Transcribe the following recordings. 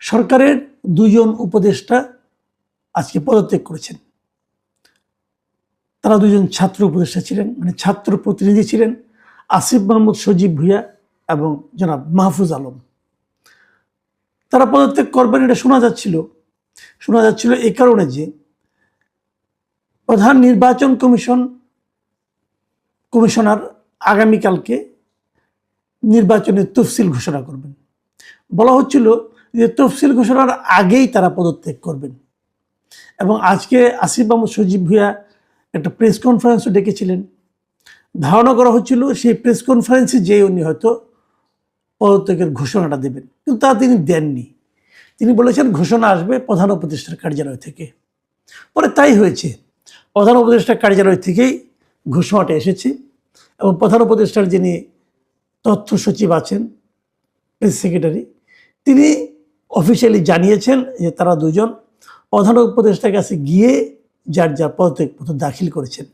সরকারের দুজন উপদেষ্টা আজকে পদত্যাগ করেছেন। তারা দুজন ছাত্র উপদেষ্টা ছিলেন, মানে ছাত্র প্রতিনিধি ছিলেন, আসিফ মাহমুদ সজীব ভুঁইয়া এবং জনাব মাহফুজ আলম। তারা পদত্যাগ করবেন এটা শোনা যাচ্ছিল এই কারণে যে প্রধান নির্বাচন কমিশনার আগামীকালকে নির্বাচনের তফসিল ঘোষণা করবেন। বলা হচ্ছিল যে তফসিল ঘোষণার আগেই তারা পদত্যাগ করবেন। এবং আজকে আসিফ মাহমুদ সজীব ভুঁইয়া একটা প্রেস কনফারেন্সও ডেকেছিলেন। ধারণা করা হচ্ছিল সেই প্রেস কনফারেন্সে যেয়ে উনি হয়তো পদত্যাগের ঘোষণাটা দেবেন, কিন্তু তা তিনি দেননি। তিনি বলেছেন ঘোষণা আসবে প্রধান উপদেষ্টার কার্যালয় থেকে। পরে তাই হয়েছে, প্রধান উপদেষ্টার কার্যালয় থেকেই ঘোষণাটা এসেছে। এবং প্রধান উপদেষ্টার যিনি তথ্য সচিব আছেন, প্রেস সেক্রেটারি, তিনি অফিসিয়ালি জানিয়েছেন যে তারা দুজন প্রধান উপদেষ্টার কাছে গিয়ে যার যার পদত্যাগপত্র দাখিল করেছেন।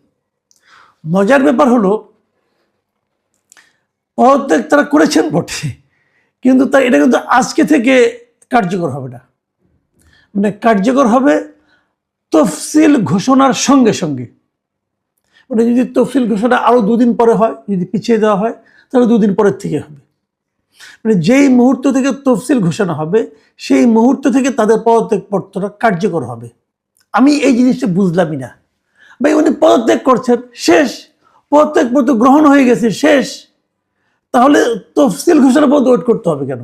মজার ব্যাপার হলো পদত্যাগ তারা করেছেন বটে, কিন্তু এটা কিন্তু আজকে থেকে কার্যকর হবে না। মানে কার্যকর হবে তফসিল ঘোষণার সঙ্গে সঙ্গে। মানে যদি তফসিল ঘোষণা আরও দুদিন পরে হয়, যদি পিছিয়ে দেওয়া হয়, তাহলে দুদিন পরের থেকে হবে। মানে যেই মুহূর্ত থেকে তফসিল ঘোষণা হবে সেই মুহূর্ত থেকে তাদের পদত্যাগপত্রটা কার্যকর হবে। আমি এই জিনিসটা বুঝলামই না। ভাই উনি পদত্যাগ করছেন, শেষ, পদত্যাগপত্র গ্রহণ হয়ে গেছে, শেষ, তাহলে তফসিল ঘোষণা পর্যন্ত ওয়েট করতে হবে কেন?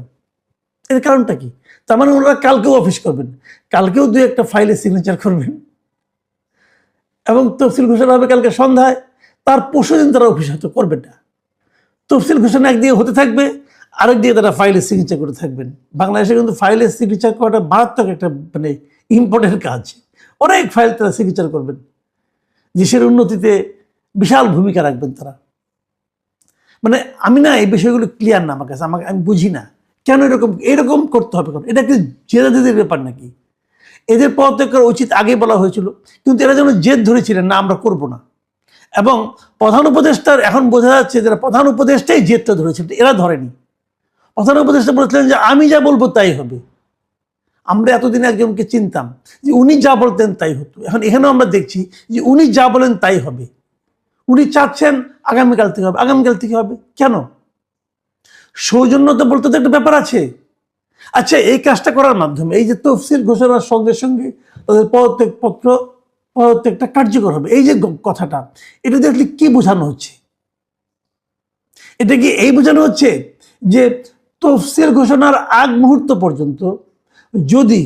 এর কারণটা কি? তার মানে ওনারা কালকেও অফিস করবেন, কালকেও দুই একটা ফাইলে সিগনেচার করবেন এবং তফসিল ঘোষণা হবে কালকে সন্ধ্যায়, তার পরশুদিন তারা অফিস হয়তো করবেন না। তফসিল ঘোষণা একদিকে হতে থাকবে, আরেক দিকে তারা ফাইলে সিগনেচার করে থাকবেন। বাংলাদেশে কিন্তু ফাইলে সিগনেচার করাটা মারাত্মক একটা মানে ইম্পর্টেন্ট কাজ। অনেক ফাইল তারা সিগনেচার করবেন, দেশের উন্নতিতে বিশাল ভূমিকা রাখবেন তারা। মানে আমি না এই বিষয়গুলো ক্লিয়ার না আমার কাছে, আমি বুঝি না কেন এরকম করতে হবে। কেন এটা কি জেদাজেদের ব্যাপার নাকি? এদের পদত্যাগ করা উচিত আগেই বলা হয়েছিল, কিন্তু এরা যেন জেদ ধরেছিলেন না আমরা করব না। এবং প্রধান উপদেষ্টার এখন বোঝা যাচ্ছে যারা প্রধান উপদেষ্টাই জেদটা ধরেছিলেন, এরা ধরেনি। প্রধান উপদেষ্টা বলেছিলেন যে আমি যা বলবো তাই হবে। আমরা এতদিন একজনকে চিনতাম যে উনি যা বলতেন তাই হতো, এখন এখানেও আমরা দেখছি যে উনি যা বলেন তাই হবে। উনি চাচ্ছেন আগামীকাল থেকে হবে, আগামীকাল থেকে হবে কেন? সৌজন্যতা বলতে তো একটা ব্যাপার আছে। আচ্ছা, এই কাজটা করার মাধ্যমে এই যে তফসিল ঘোষণার সঙ্গে সঙ্গে তাদের পদত্যাগটা কার্যকর হবে, এই যে কথাটা, এটা দেখলে কি বোঝানো হচ্ছে? এটা কি এই বোঝানো হচ্ছে যে তফসিল ঘোষণার আগ মুহূর্ত পর্যন্ত যদি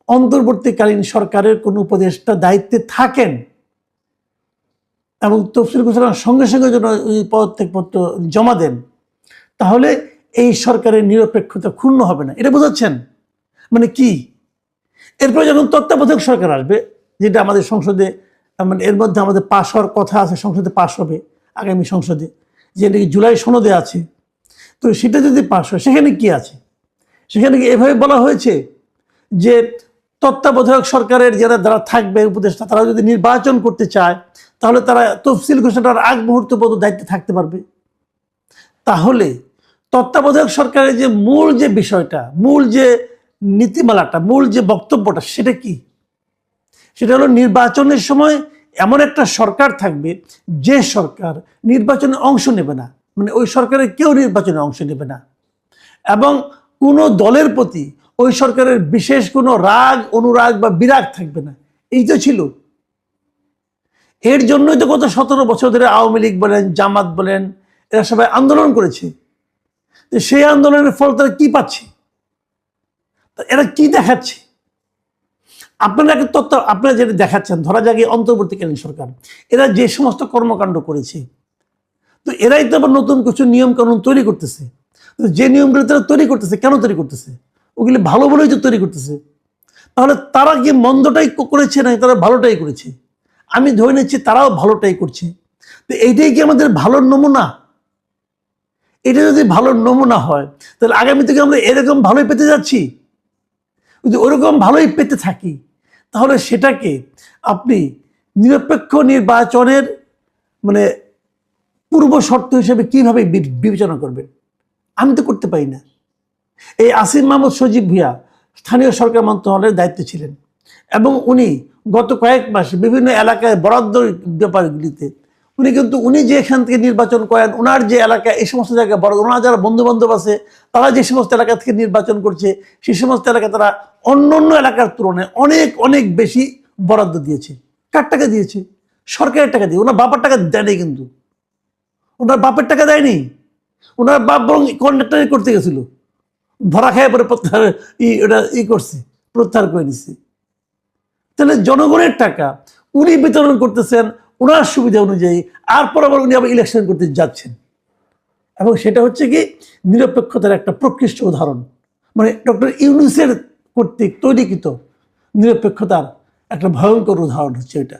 অন্তর্বর্তীকালীন সরকারের কোনো উপদেষ্টা দায়িত্বে থাকেন এবং তফসিল ঘোষণার সঙ্গে সঙ্গে যেন পদত্যাগপত্র জমা দেন, তাহলে এই সরকারের নিরপেক্ষতা ক্ষুণ্ণ হবে না, এটা বোঝাচ্ছেন? মানে কি? এরপরে যখন তত্ত্বাবধায়ক সরকার আসবে, যেটা আমাদের সংসদে মানে এর মধ্যে আমাদের পাশ হওয়ার কথা আছে, সংসদে পাশ হবে আগামী সংসদে, যেটা কি জুলাই সনদে আছে, তো সেটা যদি পাশ হয় সেখানে কি আছে? সেখানে কি এভাবে বলা হয়েছে যে তত্ত্বাবধায়ক সরকারের যারা থাকবে উপদেষ্টা, তারা যদি নির্বাচন করতে চায় তাহলে তারা তফসিল ঘোষণার আগ মুহূর্ত পর্যন্ত দায়িত্বে থাকতে পারবে? তাহলে তত্ত্বাবধায়ক সরকারের যে মূল যে বিষয়টা, মূল যে নীতিমালাটা, মূল যে বক্তব্যটা, সেটা কি? সেটা হলো নির্বাচনের সময় এমন একটা সরকার থাকবে যে সরকার নির্বাচনে অংশ নেবে না, মানে ওই সরকারের কেউ নির্বাচনে অংশ নেবে না, এবং কোনো দলের প্রতি ওই সরকারের বিশেষ কোনো রাগ, অনুরাগ বা বিরাগ থাকবে না। এই তো ছিল। এর জন্যই তো গত 17 বছর ধরে আওয়ামী লীগ বলেন, জামাত বলেন, এরা সবাই আন্দোলন করেছে। সেই আন্দোলনের ফল তারা কি পাচ্ছে? এরা কি দেখাচ্ছে? আপনারা যেটা দেখাচ্ছেন, ধরা যাক অন্তর্বর্তীকালীন সরকার, এরা যে সমস্ত কর্মকাণ্ড করেছে, তো এরাই তো আবার নতুন কিছু নিয়ম কানুন তৈরি করতেছে। যে নিয়মগুলো তারা তৈরি করতেছে, কেন তৈরি করতেছে? ওগুলি ভালো বলেই তো তৈরি করতেছে। তাহলে তারা কি মন্দটাই করেছে না তারা ভালোটাই করেছে? আমি ধরে নিচ্ছি তারাও ভালোটাই করছে। তো এইটাই কি আমাদের ভালোর নমুনা? এটা যদি ভালোর নমুনা হয় তাহলে আগামী থেকে আমরা এরকম ভালোই পেতে যাচ্ছি। যদি ওরকম ভালোই পেতে থাকি তাহলে সেটাকে আপনি নিরপেক্ষ নির্বাচনের মানে পূর্ব শর্ত হিসেবে কিভাবে বিবেচনা করবেন? আমি তো করতে পারি না। এই আসিফ মাহমুদ সজীব ভুঁইয়া স্থানীয় সরকার মন্ত্রণালয়ের দায়িত্বে ছিলেন এবং উনি গত কয়েক মাসে বিভিন্ন এলাকায় বরাদ্দ ব্যাপারগুলিতে উনি যে এখান থেকে নির্বাচন করেন, ওনার যে এলাকা, এই সমস্ত জায়গায় বড় ওনার যারা বন্ধু বান্ধব আছে তারা যে সমস্ত এলাকা থেকে নির্বাচন করছে সেই সমস্ত এলাকায় তারা অন্য অন্য এলাকার তুলনায় অনেক অনেক বেশি বরাদ্দ দিয়েছে। কার টাকা দিয়েছে? সরকারের টাকা দিয়ে। ওনার বাবার টাকা দেয়নি, কিন্তু ওনার বাপের টাকা দেয়নি। ওনার বাপ বরং কন্ট্রাক্টারি করতে গেছিল, ধরা খায় পরে প্রত্যাহার করছে, প্রত্যাহার করে নিচ্ছে। তাহলে জনগণের টাকা উনি বিতরণ করতেছেন ওনার সুবিধা অনুযায়ী, আর পর আবার উনি আবার ইলেকশন করতে যাচ্ছেন। এবং সেটা হচ্ছে কি নিরপেক্ষতার একটা প্রকৃষ্ট উদাহরণ, মানে ডক্টর ইউনূসের কর্তৃক তৈরিকৃত নিরপেক্ষতার একটা ভয়ঙ্কর উদাহরণ হচ্ছে এটা।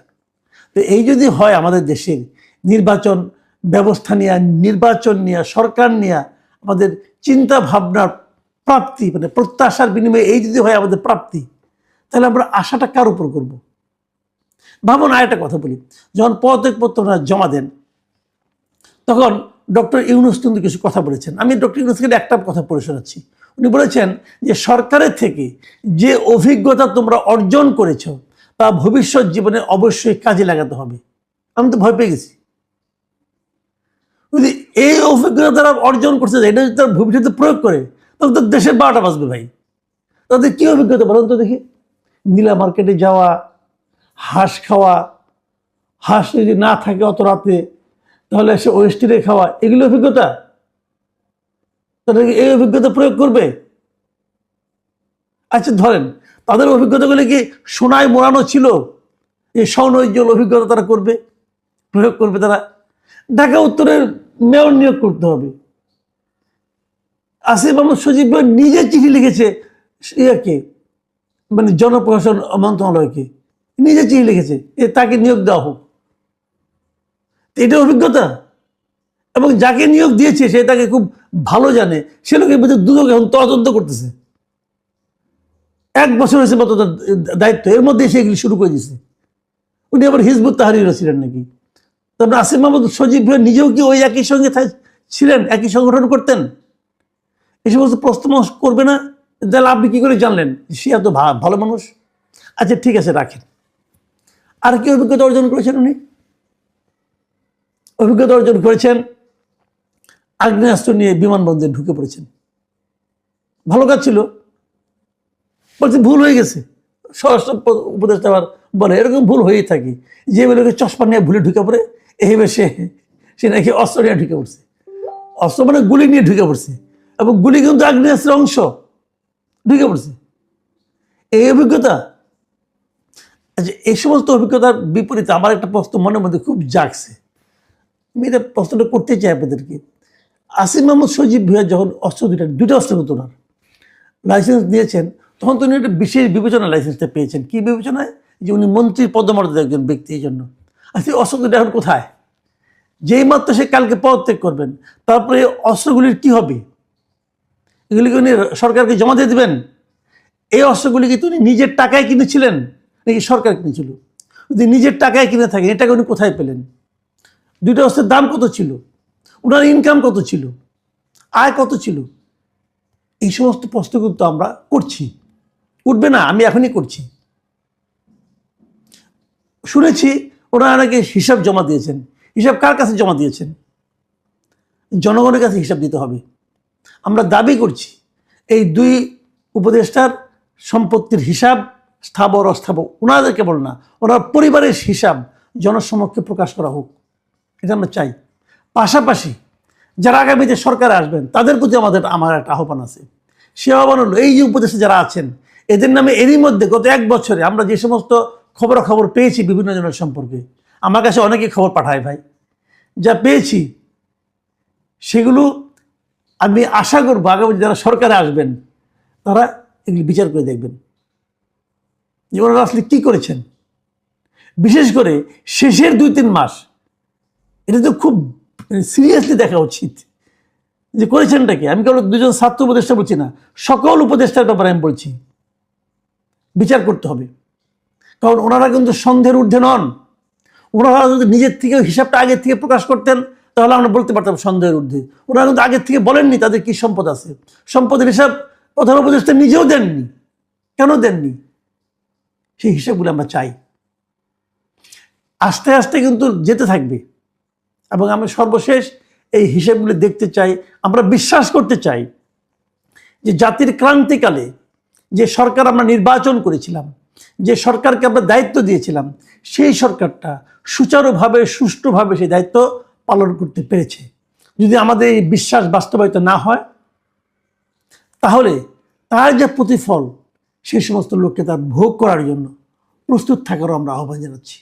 তো এই যদি হয় আমাদের দেশের নির্বাচন ব্যবস্থা নিয়ে, নির্বাচন নিয়ে, সরকার নিয়ে আমাদের চিন্তা ভাবনার প্রাপ্তি, মানে প্রত্যাশার বিনিময়ে এই যদি হয় আমাদের প্রাপ্তি, তাহলে আমরা আশাটা কার উপর করবো? ভাবুন, আর একটা কথা বলি, যখন পদত্যাগপত্র জমা দেন তখন ডক্টর ইউনূস কিন্তু কিছু কথা বলেছেন। আমি ডক্টর ইউনূসকে একটা কথা পড়ে শোনাচ্ছি। উনি বলেছেন যে সরকারের থেকে যে অভিজ্ঞতা তোমরা অর্জন করেছ তা ভবিষ্যৎ জীবনে অবশ্যই কাজে লাগাতে হবে। আমি তো ভয় পেয়ে গেছি। যদি এই অভিজ্ঞতা তারা অর্জন করছে, এটা যদি তারা ভবিষ্যতে প্রয়োগ করে, তাহলে তো দেশের 12টা বাজবে ভাই। তাদের কি অভিজ্ঞতা বলুন তো দেখি? নীলা মার্কেটে যাওয়া, হাঁস খাওয়া, হাঁস যদি না থাকে অত রাতে তাহলে সে ওয়েস্টিনে খাওয়া, এগুলো অভিজ্ঞতা? তারা কি এই অভিজ্ঞতা প্রয়োগ করবে? আচ্ছা ধরেন তাদের অভিজ্ঞতাগুলি কি সোনায় মোড়ানো ছিল, এই স্বনৈজ্জ্বল অভিজ্ঞতা তারা করবে, প্রয়োগ করবে? তারা ঢাকা উত্তরের মেয়র নিয়োগ করতে হবে। আসিফ মাহমুদ সজীব ভাই নিজে চিঠি লিখেছে ইয়াকে, মানে জনপ্রশাসন মন্ত্রণালয়কে নিজে চিঠি লিখেছে তাকে নিয়োগ দেওয়া হোক। এটা অভিজ্ঞতা? এবং যাকে নিয়োগ দিয়েছে সে তাকে খুব ভালো জানে, সে লোকের মধ্যে দুদক এখন তদন্ত করতেছে। 1 বছর হয়েছে মতো দায়িত্ব, এর মধ্যে সে এগুলি শুরু করে দিয়েছে। উনি আবার হিজবুত তাহরিরও ছিলেন নাকি? তারপরে আসিফ মাহমুদ সজীব ভাই নিজেও কি ওই একই সঙ্গে ছিলেন, একই সংগঠন করতেন? এই সমস্ত প্রশ্ন করবে না? তাহলে আপনি কি করে জানলেন সে এত ভালো মানুষ? আচ্ছা ঠিক আছে, রাখেন। আর কি অভিজ্ঞতা অর্জন করেছেন উনি? অভিজ্ঞতা অর্জন করেছেন আগ্নেয়াস্ত্র নিয়ে বিমানবন্দরে ঢুকে পড়েছেন। ভালো কাজ ছিল, বলছে ভুল হয়ে গেছে। স্বরাষ্ট্র উপদেষ্টা আবার বলে এরকম ভুল হয়েই থাকে, যে লোকের চশমা নিয়ে ভুলে ঢুকে পড়ে, এইভাবে সে নাকি অস্ত্র নিয়ে ঢুকে পড়ছে। অস্ত্র মানে গুলি নিয়ে ঢুকে পড়ছে, এবং গুলি কিন্তু আগ্নেয়াস্ত্রের অংশ, ঢুকে পড়ছে। এই অভিজ্ঞতা। আচ্ছা, এই সমস্ত অভিজ্ঞতার বিপরীতে আমার একটা প্রশ্ন মনের মধ্যে খুব জাগছে, আমি এটা প্রশ্নটা করতে চাই আপনাদেরকে। আসিফ মাহমুদ সজীব ভাইয়া যখন অস্ত্র দুইটা অস্ত্র নতুন লাইসেন্স দিয়েছেন, তখন তো উনি একটা বিশেষ বিবেচনা লাইসেন্সটা পেয়েছেন। কি বিবেচনায়? যে উনি মন্ত্রীর পদমর্যাদার একজন ব্যক্তি, এই জন্য। আচ্ছা, অস্ত্র দুটো এখন কোথায়? যেই মাত্র সে কালকে পদত্যাগ করবেন, তারপরে অস্ত্রগুলির কি হবে? এগুলিকে উনি সরকারকে জমা দিয়ে দেবেন? এই অস্ত্রগুলি কি উনি নিজের টাকায় কিনেছিলেন নাকি সরকার কিনেছিল? যদি নিজের টাকায় কিনে থাকেন, এটাকে উনি কোথায় পেলেন? দুইটা অস্ত্রের দাম কত ছিল? ওনার ইনকাম কত ছিল? আয় কত ছিল? এই সমস্ত প্রশ্ন কিন্তু আমরা করছি, উঠবে না, আমি এখনই করছি। শুনেছি ওনারা নাকি হিসাব জমা দিয়েছেন। হিসাব কার কাছে জমা দিয়েছেন? জনগণের কাছে হিসাব দিতে হবে। আমরা দাবি করছি এই 2 উপদেষ্টার সম্পত্তির হিসাব, স্থাবর অস্থাবর, ওনাদের কেবল না, ওনার পরিবারের হিসাব জনসমক্ষে প্রকাশ করা হোক, এটা আমরা চাই। পাশাপাশি যারা আগামীতে সরকারে আসবেন তাদের প্রতি আমার একটা আহ্বান আছে। সে আহ্বান হলো, এই যে উপদেষ্টা যারা আছেন এদের নামে এরই মধ্যে গত 1 বছরে আমরা যে সমস্ত খবর পেয়েছি বিভিন্ন জনের সম্পর্কে, আমার কাছে অনেকে খবর পাঠায় ভাই, যা পেয়েছি সেগুলো আমি আশা করবো আগামী যারা সরকারে আসবেন তারা এগুলি বিচার করে দেখবেন যে ওনারা আসলে কী করেছেন। বিশেষ করে শেষের 2-3 মাস, এটা তো খুব সিরিয়াসলি দেখা উচিত যে করেছেনটা কি। আমি কেবল 2জন ছাত্র উপদেষ্টা বলছি না, সকল উপদেষ্টার ব্যাপারে আমি বলছি বিচার করতে হবে। কারণ ওনারা কিন্তু সন্দেহের ঊর্ধ্বে নন। ওনারা যদি নিজের থেকে হিসাবটা আগের থেকে প্রকাশ করতেন তাহলে আমরা বলতে পারতাম সন্দেহের ঊর্ধ্বে। ওনারা কিন্তু আগের থেকে বলেননি তাদের কি সম্পদ আছে। সম্পদের হিসাব প্রধান উপদেষ্টা নিজেও দেননি। কেন দেননি, সেই হিসাবগুলো আমরা চাই। আস্তে আস্তে কিন্তু যেতে থাকবে, এবং আমি সর্বশেষ এই হিসাবগুলো দেখতে চাই। আমরা বিশ্বাস করতে চাই যে জাতির ক্রান্তিকালে যে সরকার আমরা নির্বাচন করেছিলাম, যে সরকারকে আমরা দায়িত্ব দিয়েছিলাম, সেই সরকারটা সুচারুভাবে সুষ্ঠুভাবে সেই দায়িত্ব পালন করতে পেরেছে। যদি আমাদের এই বিশ্বাস বাস্তবায়িত না হয়, তাহলে তার যে প্রতিফল সেই সমস্ত লোককে তার ভোগ করার জন্য প্রস্তুত থাকারও আমরা আহ্বান জানাচ্ছি।